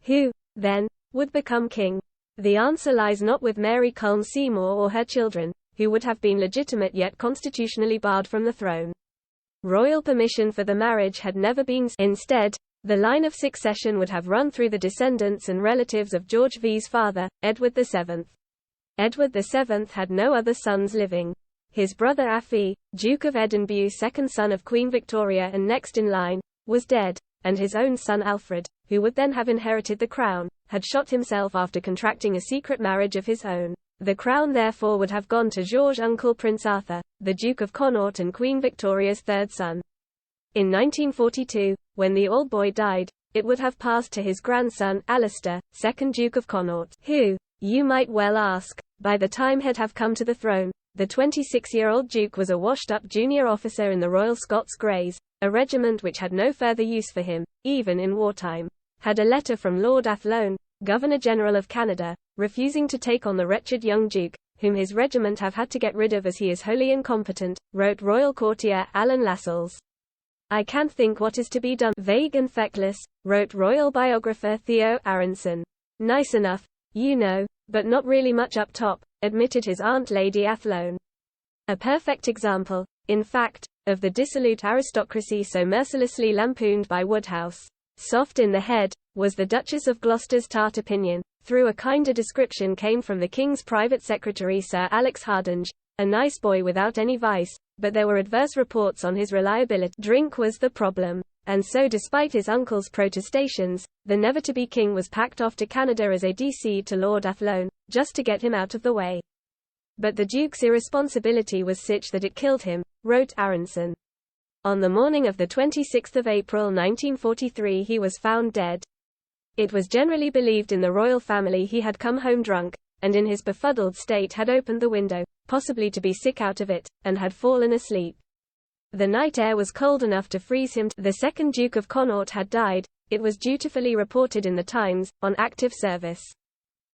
Who, then, would become king? The answer lies not with Mary Culm Seymour or her children, who would have been legitimate yet constitutionally barred from the throne. Royal permission for the marriage had never been. Instead, the line of succession would have run through the descendants and relatives of George V's father, Edward VII. Edward VII had no other sons living. His brother Afy, Duke of Edinburgh, second son of Queen Victoria and next in line, was dead, and his own son Alfred, who would then have inherited the crown, had shot himself after contracting a secret marriage of his own. The crown therefore would have gone to George's uncle Prince Arthur, the Duke of Connaught and Queen Victoria's third son. In 1942, when the old boy died, it would have passed to his grandson, Alistair, 2nd Duke of Connaught, who, you might well ask, by the time he'd have come to the throne, the 26-year-old Duke was a washed-up junior officer in the Royal Scots Greys, a regiment which had no further use for him, even in wartime. Had a letter from Lord Athlone, Governor-General of Canada, refusing to take on the wretched young Duke, whom his regiment have had to get rid of as he is wholly incompetent, wrote Royal courtier Alan Lascelles. I can't think what is to be done. Vague and feckless, wrote Royal biographer Theo Aronson. Nice enough, you know, but not really much up top, admitted his aunt Lady Athlone. A perfect example, in fact, of the dissolute aristocracy so mercilessly lampooned by Woodhouse. Soft in the head, was the Duchess of Gloucester's tart opinion, through a kinder description came from the King's private secretary Sir Alex Hardinge, a nice boy without any vice, but there were adverse reports on his reliability. Drink was the problem, and so despite his uncle's protestations, the never-to-be king was packed off to Canada as a DC to Lord Athlone, just to get him out of the way. But the Duke's irresponsibility was such that it killed him, wrote Aronson. On the morning of 26 April 1943 he was found dead. It was generally believed in the royal family he had come home drunk, and in his befuddled state had opened the window, possibly to be sick out of it, and had fallen asleep. The night air was cold enough to freeze him. The 2nd Duke of Connaught had died, it was dutifully reported in the Times, on active service.